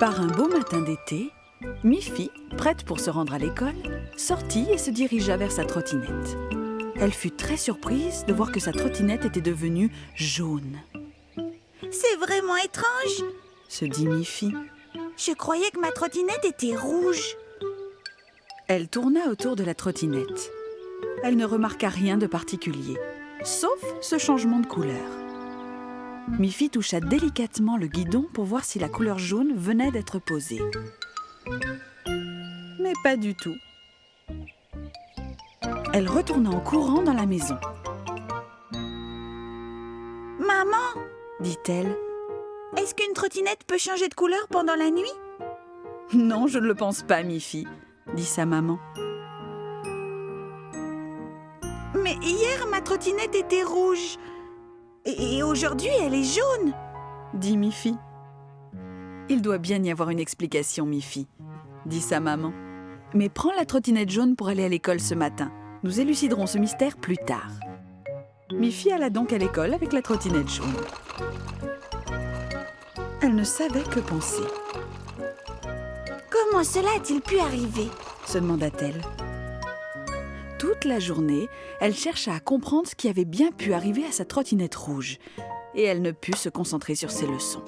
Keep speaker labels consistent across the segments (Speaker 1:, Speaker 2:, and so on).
Speaker 1: Par un beau matin d'été, Miffy, prête pour se rendre à l'école, sortit et se dirigea vers sa trottinette. Elle fut très surprise de voir que sa trottinette était devenue jaune.
Speaker 2: « C'est vraiment étrange !»
Speaker 1: se dit Miffy.
Speaker 2: « Je croyais que ma trottinette était rouge. »
Speaker 1: Elle tourna autour de la trottinette. Elle ne remarqua rien de particulier, sauf ce changement de couleur. Miffy toucha délicatement le guidon pour voir si la couleur jaune venait d'être posée. Mais pas du tout. Elle retourna en courant dans la maison.
Speaker 2: « Maman !» dit-elle. « Est-ce qu'une trottinette peut changer de couleur pendant la nuit ?»«
Speaker 1: Non, je ne le pense pas, Miffy, » dit sa maman.
Speaker 2: « Mais hier, ma trottinette était rouge. Et aujourd'hui, elle est jaune !»
Speaker 1: dit Miffy. « Il doit bien y avoir une explication, Miffy, » dit sa maman. « Mais prends la trottinette jaune pour aller à l'école ce matin. Nous éluciderons ce mystère plus tard. » Miffy alla donc à l'école avec la trottinette jaune. Elle ne savait que penser.
Speaker 2: « Comment cela a-t-il pu arriver ?»
Speaker 1: se demanda-t-elle. Toute la journée, elle chercha à comprendre ce qui avait bien pu arriver à sa trottinette rouge, et elle ne put se concentrer sur ses leçons.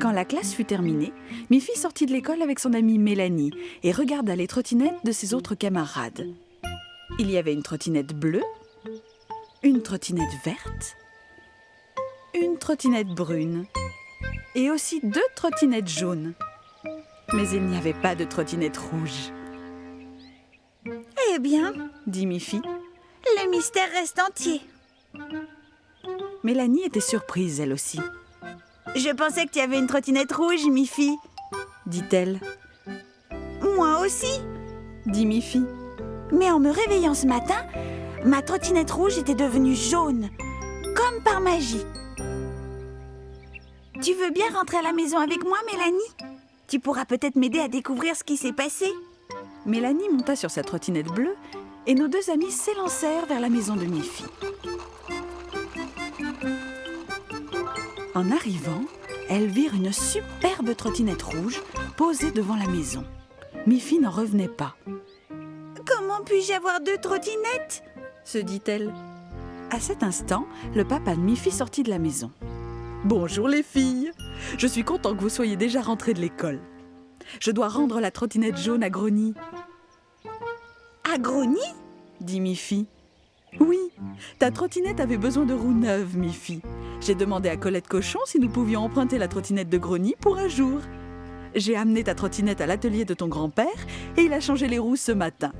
Speaker 1: Quand la classe fut terminée, Miffy sortit de l'école avec son amie Mélanie et regarda les trottinettes de ses autres camarades. Il y avait une trottinette bleue, une trottinette verte, une trottinette brune et aussi 2 trottinettes jaunes. Mais il n'y avait pas de trottinette rouge.
Speaker 2: « Eh bien, »
Speaker 1: dit Miffy,
Speaker 2: « le mystère reste entier. »
Speaker 1: Mélanie était surprise, elle aussi.
Speaker 2: « Je pensais que tu avais une trottinette rouge, Miffy, »
Speaker 1: dit-elle.
Speaker 2: « Moi aussi, »
Speaker 1: dit Miffy.
Speaker 2: « Mais en me réveillant ce matin, ma trottinette rouge était devenue jaune, comme par magie. » Tu veux bien rentrer à la maison avec moi, Mélanie ? Tu pourras peut-être m'aider à découvrir ce qui s'est passé.
Speaker 1: Mélanie monta sur sa trottinette bleue et nos 2 amies s'élancèrent vers la maison de Miffy. En arrivant, elles virent une superbe trottinette rouge posée devant la maison. Miffy n'en revenait pas.
Speaker 2: « Comment puis-je avoir 2 trottinettes ?»
Speaker 1: se dit-elle. À cet instant, le papa de Miffy sortit de la maison. « Bonjour les filles, je suis content que vous soyez déjà rentrées de l'école. Je dois rendre la trottinette jaune à Grogny. »«
Speaker 2: À Grogny ?»
Speaker 1: dit Miffy. « Oui, ta trottinette avait besoin de roues neuves, Miffy. J'ai demandé à Colette Cochon si nous pouvions emprunter la trottinette de Grogny pour un jour. J'ai amené ta trottinette à l'atelier de ton grand-père et il a changé les roues ce matin.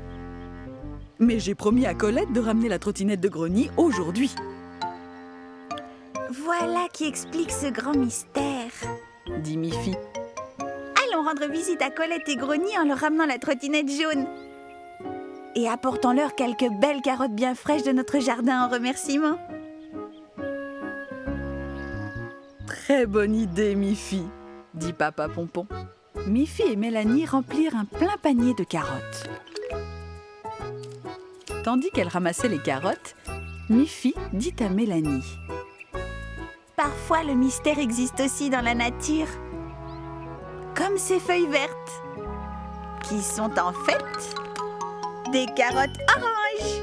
Speaker 1: Mais j'ai promis à Colette de ramener la trottinette de Grogny aujourd'hui. »
Speaker 2: Voilà qui explique ce grand mystère,
Speaker 1: dit Miffy.
Speaker 2: Allons rendre visite à Colette et Grogny en leur ramenant la trottinette jaune. Et apportons-leur quelques belles carottes bien fraîches de notre jardin en remerciement.
Speaker 1: Très bonne idée, Miffy, dit Papa Pompon. Miffy et Mélanie remplirent un plein panier de carottes. Tandis qu'elle ramassait les carottes, Miffy dit à Mélanie.
Speaker 2: Parfois, le mystère existe aussi dans la nature. Comme ces feuilles vertes, qui sont en fait des carottes oranges.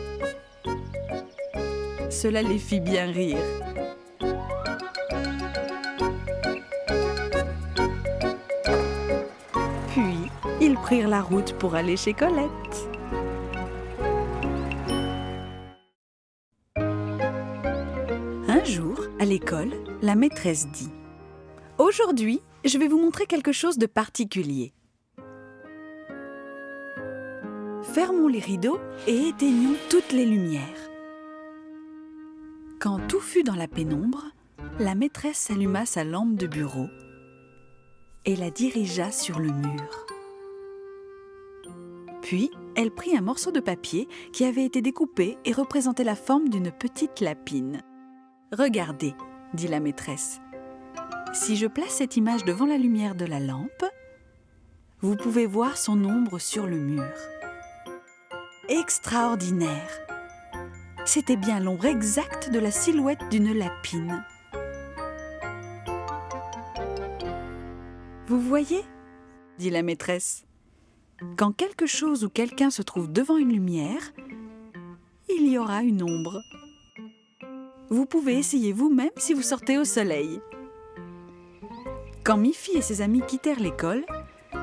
Speaker 1: Cela les fit bien rire. Puis, ils prirent la route pour aller chez Colette. Un jour, à l'école, la maîtresse dit « Aujourd'hui, je vais vous montrer quelque chose de particulier. Fermons les rideaux et éteignons toutes les lumières. » Quand tout fut dans la pénombre, la maîtresse alluma sa lampe de bureau et la dirigea sur le mur. Puis, elle prit un morceau de papier qui avait été découpé et représentait la forme d'une petite lapine. « Regardez, » dit la maîtresse. « Si je place cette image devant la lumière de la lampe, vous pouvez voir son ombre sur le mur. » Extraordinaire! C'était bien l'ombre exacte de la silhouette d'une lapine. « Vous voyez ?» dit la maîtresse. « Quand quelque chose ou quelqu'un se trouve devant une lumière, il y aura une ombre. Vous pouvez essayer vous-même si vous sortez au soleil. » Quand Miffy et ses amis quittèrent l'école,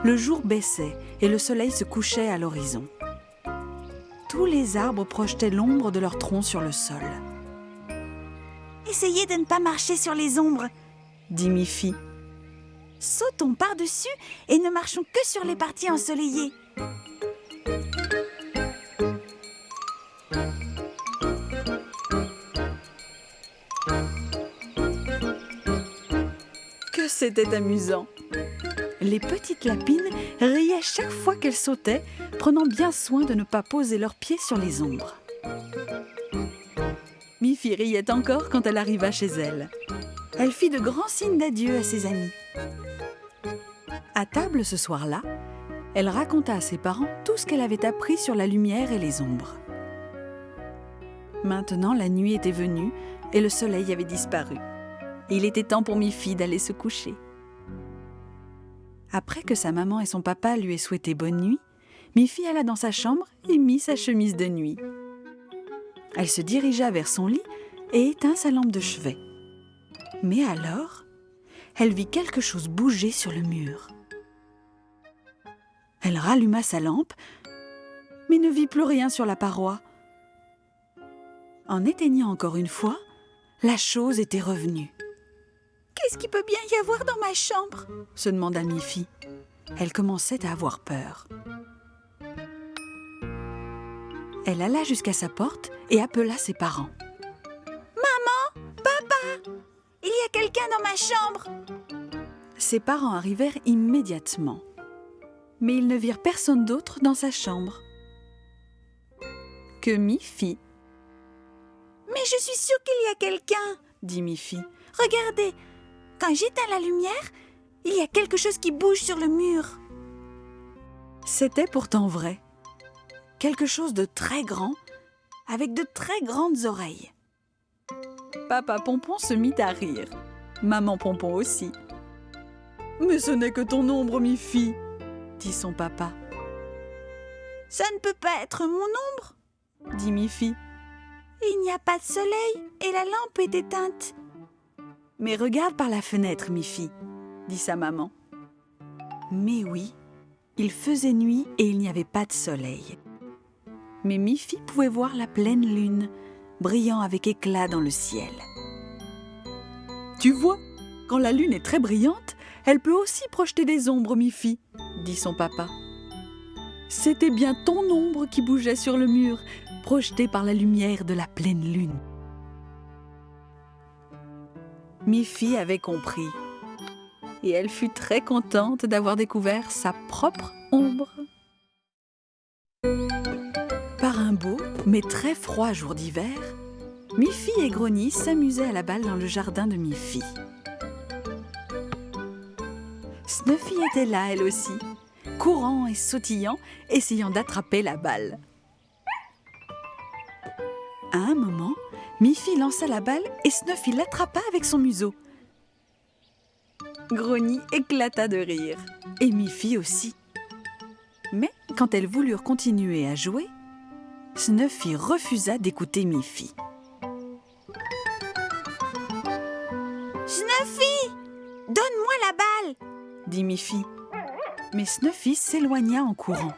Speaker 1: le jour baissait et le soleil se couchait à l'horizon. Tous les arbres projetaient l'ombre de leurs troncs sur le sol.
Speaker 2: « Essayez de ne pas marcher sur les ombres, »
Speaker 1: dit Miffy.
Speaker 2: « Sautons par-dessus et ne marchons que sur les parties ensoleillées. »
Speaker 1: Que c'était amusant! Les petites lapines riaient chaque fois qu'elles sautaient, prenant bien soin de ne pas poser leurs pieds sur les ombres. Miffy riait encore quand elle arriva chez elle. Elle fit de grands signes d'adieu à ses amis. À table ce soir-là, elle raconta à ses parents tout ce qu'elle avait appris sur la lumière et les ombres. Maintenant, la nuit était venue et le soleil avait disparu. Il était temps pour Miffy d'aller se coucher. Après que sa maman et son papa lui aient souhaité bonne nuit, Miffy alla dans sa chambre et mit sa chemise de nuit. Elle se dirigea vers son lit et éteint sa lampe de chevet. Mais alors, elle vit quelque chose bouger sur le mur. Elle ralluma sa lampe, mais ne vit plus rien sur la paroi. En éteignant encore une fois, la chose était revenue.
Speaker 2: « Qu'est-ce qu'il peut bien y avoir dans ma chambre ?»
Speaker 1: se demanda Miffy. Elle commençait à avoir peur. Elle alla jusqu'à sa porte et appela ses parents.
Speaker 2: « Maman, papa, il y a quelqu'un dans ma chambre !»
Speaker 1: Ses parents arrivèrent immédiatement. Mais ils ne virent personne d'autre dans sa chambre que Miffy.
Speaker 2: « Mais je suis sûre qu'il y a quelqu'un !»
Speaker 1: dit Miffy.
Speaker 2: « Regardez, quand j'éteins la lumière, il y a quelque chose qui bouge sur le mur. »
Speaker 1: C'était pourtant vrai. Quelque chose de très grand, avec de très grandes oreilles. Papa Pompon se mit à rire. Maman Pompon aussi. « Mais ce n'est que ton ombre, Miffy !» dit son papa.
Speaker 2: « Ça ne peut pas être mon ombre !»
Speaker 1: dit Miffy.
Speaker 2: « Il n'y a pas de soleil et la lampe est éteinte. »
Speaker 1: « Mais regarde par la fenêtre, Miffy, » dit sa maman. Mais oui, il faisait nuit et il n'y avait pas de soleil. Mais Miffy pouvait voir la pleine lune, brillant avec éclat dans le ciel. « Tu vois, quand la lune est très brillante, elle peut aussi projeter des ombres, Miffy, » dit son papa. C'était bien ton ombre qui bougeait sur le mur, projetée par la lumière de la pleine lune. Miffy avait compris, et elle fut très contente d'avoir découvert sa propre ombre. Par un beau, mais très froid jour d'hiver, Miffy et Grogny s'amusaient à la balle dans le jardin de Miffy. Snuffy était là, elle aussi, courant et sautillant, essayant d'attraper la balle. À un moment, Miffy lança la balle et Snuffy l'attrapa avec son museau. Grogny éclata de rire, et Miffy aussi. Mais quand elles voulurent continuer à jouer, Snuffy refusa d'écouter Miffy.
Speaker 2: « Snuffy, donne-moi la balle !»
Speaker 1: dit Miffy. Mais Snuffy s'éloigna en courant.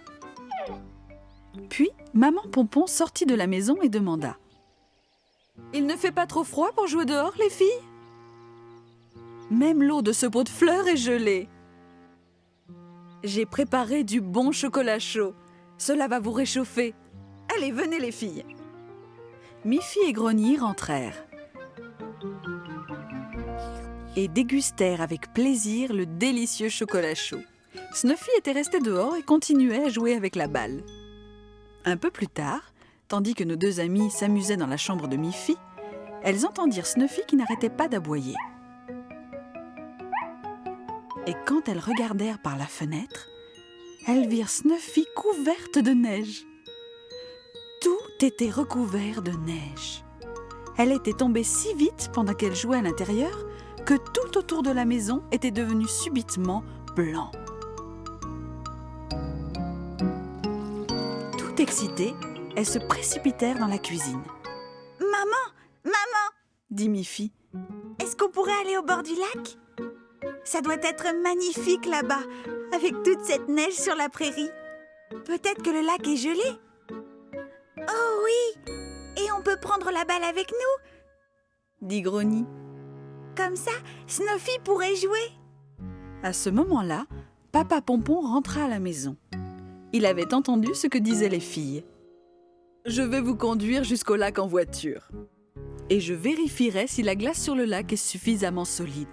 Speaker 1: Puis, maman Pompon sortit de la maison et demanda: « Il ne fait pas trop froid pour jouer dehors, les filles ? Même l'eau de ce pot de fleurs est gelée. J'ai préparé du bon chocolat chaud. Cela va vous réchauffer. Allez, venez les filles. » Miffy et Grogny rentrèrent et dégustèrent avec plaisir le délicieux chocolat chaud. Snuffy était resté dehors et continuait à jouer avec la balle. Un peu plus tard, tandis que nos deux amies s'amusaient dans la chambre de Miffy, elles entendirent Snuffy qui n'arrêtait pas d'aboyer. Et quand elles regardèrent par la fenêtre, elles virent Snuffy couverte de neige. Tout était recouvert de neige. Elle était tombée si vite pendant qu'elle jouait à l'intérieur que tout autour de la maison était devenu subitement blanc. Tout excitées, elles se précipitèrent dans la cuisine.
Speaker 2: « Maman,
Speaker 1: Dit Miffy.
Speaker 2: est-ce qu'on pourrait aller au bord du lac? Ça doit être magnifique là-bas, avec toute cette neige sur la prairie. Peut-être que le lac est gelé. Oh oui! Et on peut prendre la balle avec nous?
Speaker 1: Dit Grogny.
Speaker 2: Comme ça, Snuffy pourrait jouer.
Speaker 1: À ce moment-là, Papa Pompon rentra à la maison. Il avait entendu ce que disaient les filles. « Je vais vous conduire jusqu'au lac en voiture. Et je vérifierai si la glace sur le lac est suffisamment solide. »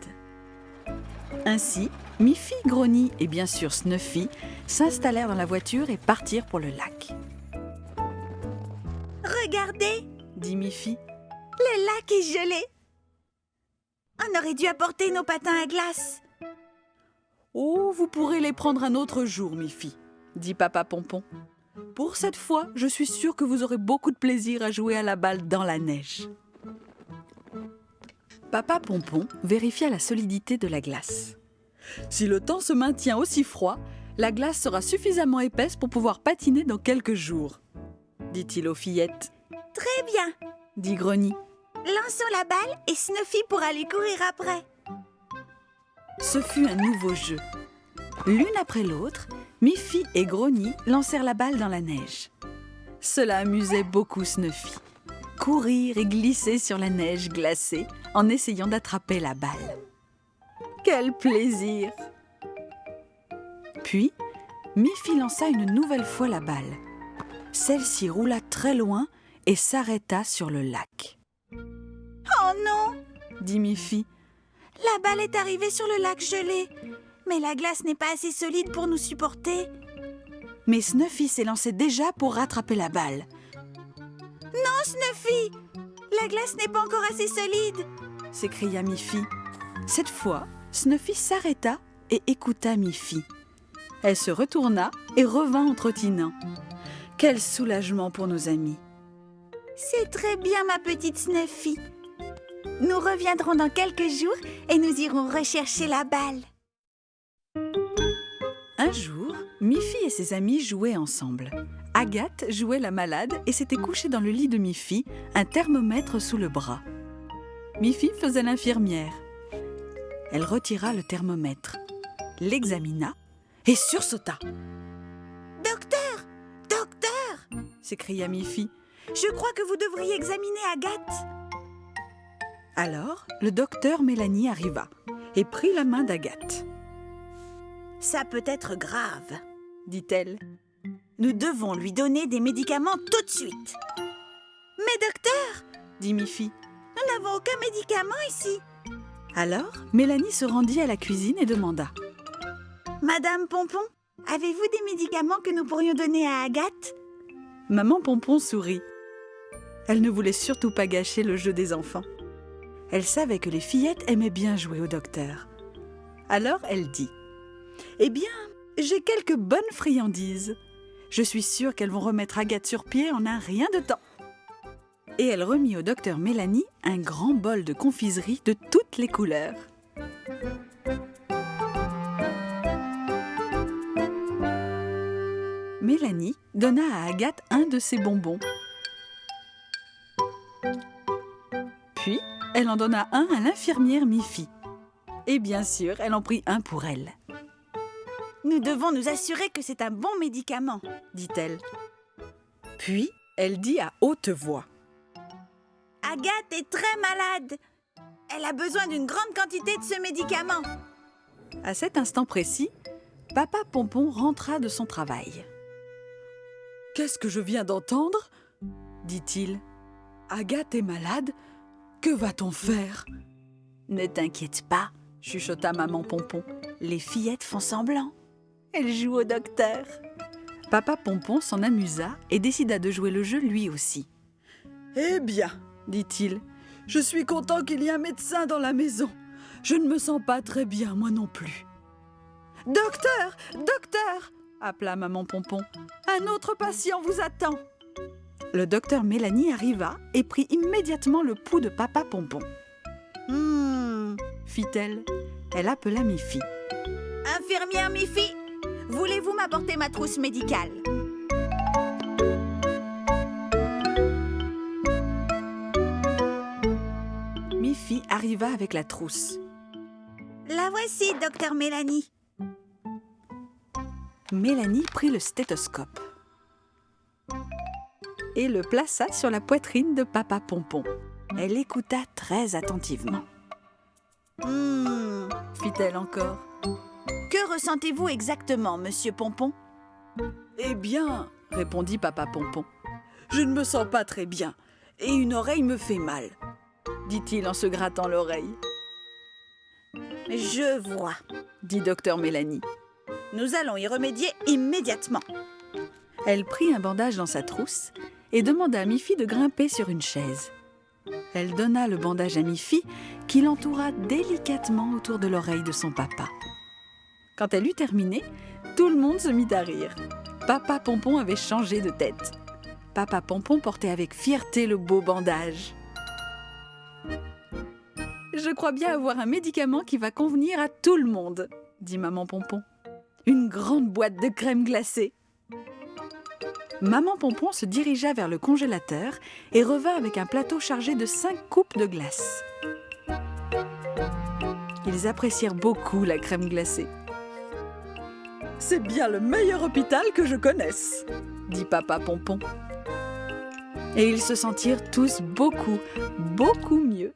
Speaker 1: Ainsi, Miffy, Grogny et bien sûr Snuffy s'installèrent dans la voiture et partirent pour le lac.
Speaker 2: « Regardez,
Speaker 1: Dit Miffy.
Speaker 2: le lac est gelé. On aurait dû apporter nos patins à glace. »
Speaker 1: « Oh, vous pourrez les prendre un autre jour, Miffy, dit Papa Pompon. Pour cette fois, je suis sûre que vous aurez beaucoup de plaisir à jouer à la balle dans la neige. Papa Pompon vérifia la solidité de la glace. Si le temps se maintient aussi froid, la glace sera suffisamment épaisse pour pouvoir patiner dans quelques jours, dit-il aux fillettes.
Speaker 2: Très bien.
Speaker 1: Dit Grogny.
Speaker 2: Lançons la balle et Snuffy pourra lui courir après.
Speaker 1: Ce fut un nouveau jeu. L'une après l'autre, Miffy et Grogny lancèrent la balle dans la neige. Cela amusait beaucoup Snuffy. Courir et glisser sur la neige glacée en essayant d'attraper la balle. Quel plaisir! Puis, Miffy lança une nouvelle fois la balle. Celle-ci roula très loin et s'arrêta sur le lac.
Speaker 2: « Oh non!
Speaker 1: Dit Miffy.
Speaker 2: La balle est arrivée sur le lac gelé. Mais la glace n'est pas assez solide pour nous supporter. »
Speaker 1: Mais Snuffy s'élançait déjà pour rattraper la balle.
Speaker 2: « Non, Snuffy! La glace n'est pas encore assez solide. »
Speaker 1: s'écria Miffy. Cette fois, Snuffy s'arrêta et écouta Miffy. Elle se retourna et revint en trottinant. Quel soulagement pour nos amis!
Speaker 2: « C'est très bien, ma petite Snuffy. Nous reviendrons dans quelques jours et nous irons rechercher la balle. »
Speaker 1: Un jour, Miffy et ses amis jouaient ensemble. Agathe jouait la malade et s'était couchée dans le lit de Miffy, un thermomètre sous le bras. Miffy faisait l'infirmière. Elle retira le thermomètre, l'examina et sursauta.
Speaker 2: « Docteur! Docteur! »
Speaker 1: s'écria Miffy.
Speaker 2: « Je crois que vous devriez examiner Agathe. »
Speaker 1: Alors, le docteur Mélanie arriva et prit la main d'Agathe.
Speaker 2: « Ça peut être grave, »
Speaker 1: dit-elle.
Speaker 2: « Nous devons lui donner des médicaments tout de suite. »« Mais docteur,
Speaker 1: dit Miffy.
Speaker 2: Nous n'avons aucun médicament ici. »
Speaker 1: Alors, Mélanie se rendit à la cuisine et demanda.
Speaker 2: « Madame Pompon, avez-vous des médicaments que nous pourrions donner à Agathe ?»
Speaker 1: Maman Pompon sourit. Elle ne voulait surtout pas gâcher le jeu des enfants. Elle savait que les fillettes aimaient bien jouer au docteur. Alors elle dit « Eh bien, j'ai quelques bonnes friandises. Je suis sûre qu'elles vont remettre Agathe sur pied en un rien de temps. » Et elle remit au docteur Mélanie un grand bol de confiserie de toutes les couleurs. Mélanie donna à Agathe un de ses bonbons. Puis, elle en donna un à l'infirmière Miffy. Et bien sûr, elle en prit un pour elle.
Speaker 2: « Nous devons nous assurer que c'est un bon médicament, »
Speaker 1: dit-elle. Puis, elle dit à haute voix.
Speaker 2: « Agathe est très malade. Elle a besoin d'une grande quantité de ce médicament. »
Speaker 1: À cet instant précis, Papa Pompon rentra de son travail. « Qu'est-ce que je viens d'entendre ?» dit-il. « Agathe est malade? Que va-t-on faire ?»«
Speaker 2: Ne t'inquiète pas, »
Speaker 1: chuchota maman Pompon.
Speaker 2: « Les fillettes font semblant.
Speaker 1: Elles jouent au docteur. » Papa Pompon s'en amusa et décida de jouer le jeu lui aussi. « Eh bien, dit-il, je suis content qu'il y ait un médecin dans la maison. Je ne me sens pas très bien, moi non plus. »« Docteur! Docteur !» appela maman Pompon. « Un autre patient vous attend. » Le docteur Mélanie arriva et prit immédiatement le pouls de Papa Pompon. « fit-elle. Elle appela Miffy. «
Speaker 2: Infirmière Miffy, voulez-vous m'apporter ma trousse médicale?
Speaker 1: Miffy arriva avec la trousse.
Speaker 2: La voici, docteur Mélanie.
Speaker 1: Mélanie prit le stéthoscope et le plaça sur la poitrine de Papa Pompon. Elle écouta très attentivement. Fit-elle encore.
Speaker 2: Que ressentez-vous exactement, Monsieur Pompon?
Speaker 1: Eh bien, répondit Papa Pompon, je ne me sens pas très bien et une oreille me fait mal, dit-il en se grattant l'oreille.
Speaker 2: Je vois,
Speaker 1: dit docteur Mélanie.
Speaker 2: Nous allons y remédier immédiatement.
Speaker 1: Elle prit un bandage dans sa trousse et demanda à Miffy de grimper sur une chaise. Elle donna le bandage à Miffy, qui l'entoura délicatement autour de l'oreille de son papa. Quand elle eut terminé, tout le monde se mit à rire. Papa Pompon avait changé de tête. Papa Pompon portait avec fierté le beau bandage. « Je crois bien avoir un médicament qui va convenir à tout le monde, » dit Maman Pompon. « Une grande boîte de crème glacée. » Maman Pompon se dirigea vers le congélateur et revint avec un plateau chargé de 5 coupes de glace. Ils apprécièrent beaucoup la crème glacée. « C'est bien le meilleur hôpital que je connaisse, » dit Papa Pompon. Et ils se sentirent tous beaucoup, beaucoup mieux.